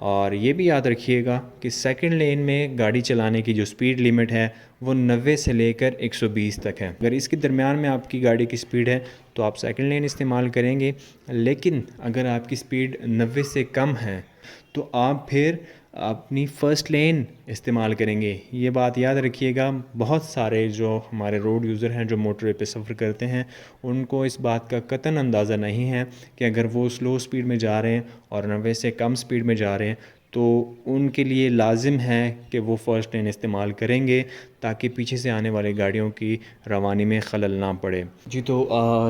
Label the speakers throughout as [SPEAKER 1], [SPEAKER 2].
[SPEAKER 1] اور یہ بھی یاد رکھیے گا کہ سیکنڈ لین میں گاڑی چلانے کی جو سپیڈ لیمٹ ہے وہ 90 سے لے کر 120 تک ہے۔ اگر اس کے درمیان میں آپ کی گاڑی کی سپیڈ ہے تو آپ سیکنڈ لین استعمال کریں گے، لیکن اگر آپ کی سپیڈ 90 سے کم ہے تو آپ پھر اپنی فرسٹ لین استعمال کریں گے۔ یہ بات یاد رکھیے گا، بہت سارے جو ہمارے روڈ یوزر ہیں جو موٹر وے پہ سفر کرتے ہیں ان کو اس بات کا قطعاً اندازہ نہیں ہے کہ اگر وہ سلو سپیڈ میں جا رہے ہیں اور 90 سے کم سپیڈ میں جا رہے ہیں تو ان کے لیے لازم ہے کہ وہ فرسٹ لین استعمال کریں گے تاکہ پیچھے سے آنے والی گاڑیوں کی روانی میں خلل نہ پڑے۔ جی تو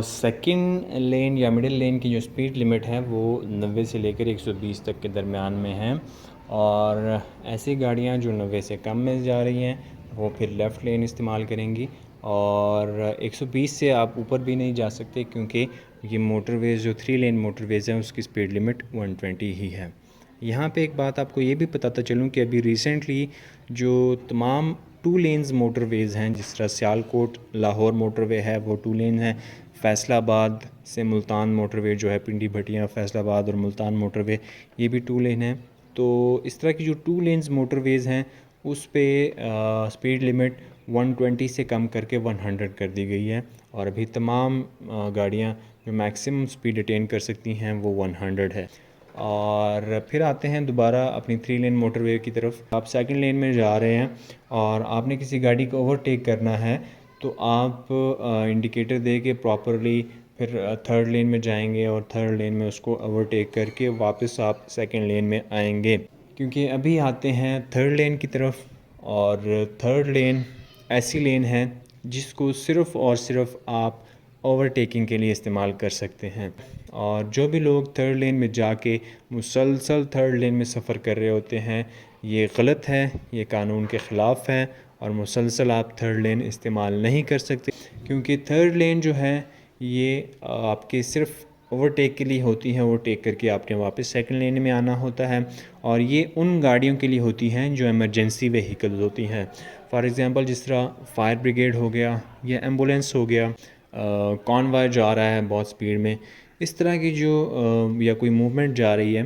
[SPEAKER 1] سیکنڈ لین یا مڈل لین کی جو سپیڈ لمٹ ہے وہ 90 سے لے کر 120 تک کے درمیان میں ہے، اور ایسی گاڑیاں جو 90 سے کم میں جا رہی ہیں وہ پھر لیفٹ لین استعمال کریں گی، اور 120 سے آپ اوپر بھی نہیں جا سکتے کیونکہ یہ موٹر ویز جو 3 لین موٹر ویز ہیں اس کی سپیڈ لمٹ 120 ہی ہے۔ یہاں پہ ایک بات آپ کو یہ بھی بتاتا چلوں کہ ابھی ریسنٹلی جو تمام 2 لینز موٹر ویز ہیں، جس طرح سیالکوٹ لاہور موٹر وے ہے وہ 2 لین ہے، فیصل آباد سے ملتان موٹر وے جو ہے پنڈی بھٹیاں فیصل آباد اور ملتان موٹر وے یہ بھی 2 لین ہے۔ تو اس طرح کی جو 2 لینز موٹر ویز ہیں اس پہ سپیڈ لمٹ 120 سے کم کر کے 100 کر دی گئی ہے، اور ابھی تمام گاڑیاں جو میکسیمم سپیڈ اٹین کر سکتی ہیں وہ 100 ہے۔ اور پھر آتے ہیں دوبارہ اپنی 3 لین موٹر وے کی طرف۔ آپ سیکنڈ لین میں جا رہے ہیں اور آپ نے کسی گاڑی کو اوورٹیک کرنا ہے تو آپ انڈیکیٹر دے کے پراپرلی پھر تھرڈ لین میں جائیں گے اور تھرڈ لین میں اس کو اوورٹیک کر کے واپس آپ سیکنڈ لین میں آئیں گے، کیونکہ ابھی آتے ہیں تھرڈ لین کی طرف، اور تھرڈ لین ایسی لین ہے جس کو صرف اور صرف آپ اوورٹیکنگ کے لیے استعمال کر سکتے ہیں، اور جو بھی لوگ تھرڈ لین میں جا کے مسلسل تھرڈ لین میں سفر کر رہے ہوتے ہیں یہ غلط ہے، یہ قانون کے خلاف ہے، اور مسلسل آپ تھرڈ لین استعمال نہیں کر سکتے، کیونکہ تھرڈ لین جو ہے یہ آپ کے صرف اوورٹیک کے لیے ہوتی ہے، اوورٹیک کر کے آپ نے واپس سیکنڈ لین میں آنا ہوتا ہے، اور یہ ان گاڑیوں کے لیے ہوتی ہیں جو ایمرجنسی وہیکلز ہوتی ہیں۔ فار ایگزامپل جس طرح فائر بریگیڈ ہو گیا یا ایمبولینس ہو گیا، کانوائے جا رہا ہے بہت سپیڈ میں، اس طرح کی جو یا کوئی موومنٹ جا رہی ہے،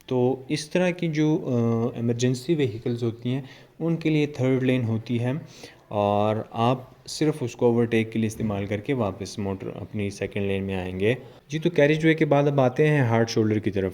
[SPEAKER 1] تو اس طرح کی جو ایمرجنسی وہیکلز ہوتی ہیں ان کے لیے تھرڈ لین ہوتی ہے، اور آپ صرف اس کو اوورٹیک کے لیے استعمال کر کے واپس موٹر اپنی سیکنڈ لین میں آئیں گے۔ جی تو کیریج وے کے بعد اب آتے ہیں ہارڈ شولڈر کی طرف۔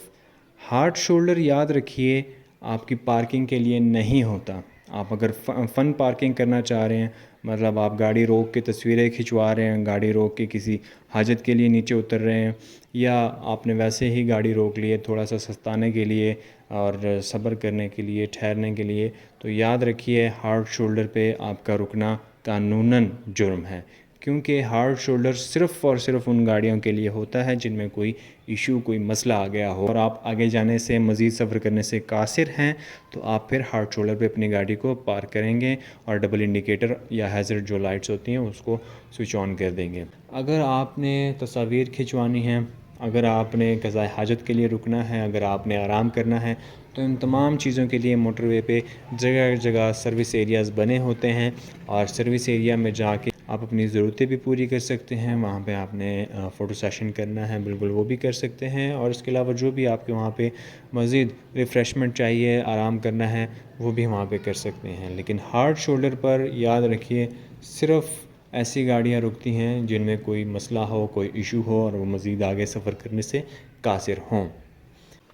[SPEAKER 1] ہارڈ شولڈر یاد رکھیے آپ کی پارکنگ کے لیے نہیں ہوتا۔ آپ اگر فن پارکنگ کرنا چاہ رہے ہیں، مطلب آپ گاڑی روک کے تصویریں کھنچوا رہے ہیں، گاڑی روک کے کسی حاجت کے لیے نیچے اتر رہے ہیں، یا آپ نے ویسے ہی گاڑی روک لی ہے تھوڑا سا سستانے کے لیے اور صبر کرنے کے لیے، ٹھہرنے کے لیے، تو یاد رکھیے ہارڈ شولڈر پہ آپ کا رکنا قانوناً جرم ہے، کیونکہ ہارڈ شولڈر صرف اور صرف ان گاڑیوں کے لیے ہوتا ہے جن میں کوئی ایشو، کوئی مسئلہ آ گیا ہو، اور آپ آگے جانے سے، مزید سفر کرنے سے قاصر ہیں تو آپ پھر ہارڈ شولڈر پہ اپنی گاڑی کو پارک کریں گے اور ڈبل انڈیکیٹر یا ہیزرڈ جو لائٹس ہوتی ہیں اس کو سوئچ آن کر دیں گے۔ اگر آپ نے تصاویر کھنچوانی ہیں، اگر آپ نے قضاء حاجت کے لیے رکنا ہے، اگر آپ نے آرام کرنا ہے، تو ان تمام چیزوں کے لیے موٹر وے پہ جگہ جگہ سروس ایریاز بنے ہوتے ہیں، اور سروس ایریا میں جا کے آپ اپنی ضرورتیں بھی پوری کر سکتے ہیں۔ وہاں پہ آپ نے فوٹو سیشن کرنا ہے، بالکل وہ بھی کر سکتے ہیں، اور اس کے علاوہ جو بھی آپ کے وہاں پہ مزید ریفریشمنٹ چاہیے، آرام کرنا ہے، وہ بھی وہاں پہ کر سکتے ہیں۔ لیکن ہارڈ شولڈر پر یاد رکھیے صرف ایسی گاڑیاں رکتی ہیں جن میں کوئی مسئلہ ہو، کوئی ایشو ہو، اور وہ مزید آگے سفر کرنے سے قاصر ہوں۔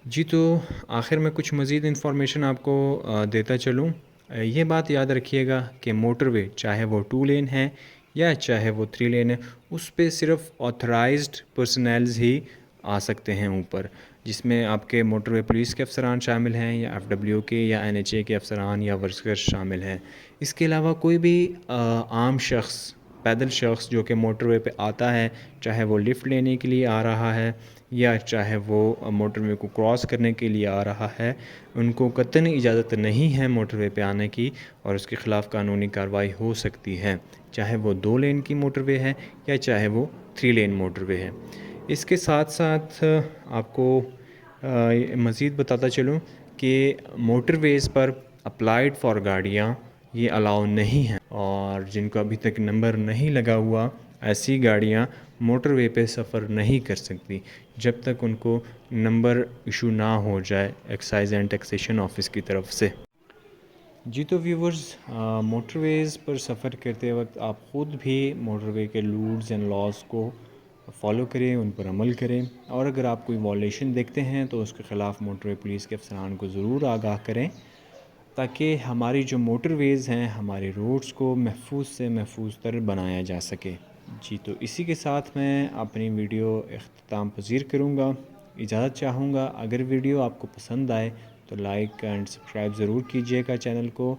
[SPEAKER 1] جی تو آخر میں کچھ مزید انفارمیشن آپ کو دیتا چلوں۔ یہ بات یاد رکھیے گا کہ موٹر وے چاہے وہ 2 لین ہے یا چاہے وہ 3 لین ہے، اس پہ صرف آتھرائزڈ پرسنلز ہی آ سکتے ہیں اوپر، جس میں آپ کے موٹر وے پولیس کے افسران شامل ہیں، یا FW کے یا NHA کے افسران یا ورکرز شامل ہیں۔ اس کے علاوہ کوئی بھی عام شخص، پیدل شخص جو کہ موٹر وے پہ آتا ہے، چاہے وہ لفٹ لینے کے لیے آ رہا ہے یا چاہے وہ موٹر وے کو کراس کرنے کے لیے آ رہا ہے، ان کو قطعاً اجازت نہیں ہے موٹر وے پہ آنے کی، اور اس کے خلاف قانونی کارروائی ہو سکتی ہے، چاہے وہ 2 لین کی موٹر وے ہے یا چاہے وہ 3 لین موٹر وے ہے۔ اس کے ساتھ ساتھ آپ کو مزید بتاتا چلوں کہ موٹر ویز پر اپلائیڈ فار گاڑیاں یہ الاؤ نہیں ہیں، اور جن کو ابھی تک نمبر نہیں لگا ہوا ایسی گاڑیاں موٹر وے پہ سفر نہیں کر سکتی جب تک ان کو نمبر ایشو نہ ہو جائے ایکسائز اینڈ ٹیکسیشن آفس کی طرف سے۔ جی تو ویورز، موٹر ویز پر سفر کرتے وقت آپ خود بھی موٹر وے کے رولز اینڈ لاز کو فالو کریں، ان پر عمل کریں، اور اگر آپ کوئی وائلیشن دیکھتے ہیں تو اس کے خلاف موٹر وے پولیس کے افسران کو ضرور آگاہ کریں، تاکہ ہماری جو موٹر ویز ہیں، ہمارے روڈز کو محفوظ سے محفوظ تر بنایا جا سکے۔ جی تو اسی کے ساتھ میں اپنی ویڈیو اختتام پذیر کروں گا، اجازت چاہوں گا۔ اگر ویڈیو آپ کو پسند آئے تو لائک اینڈ سبسکرائب ضرور کیجیے گا چینل کو۔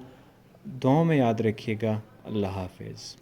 [SPEAKER 1] دعاؤں میں یاد رکھیے گا۔ اللہ حافظ۔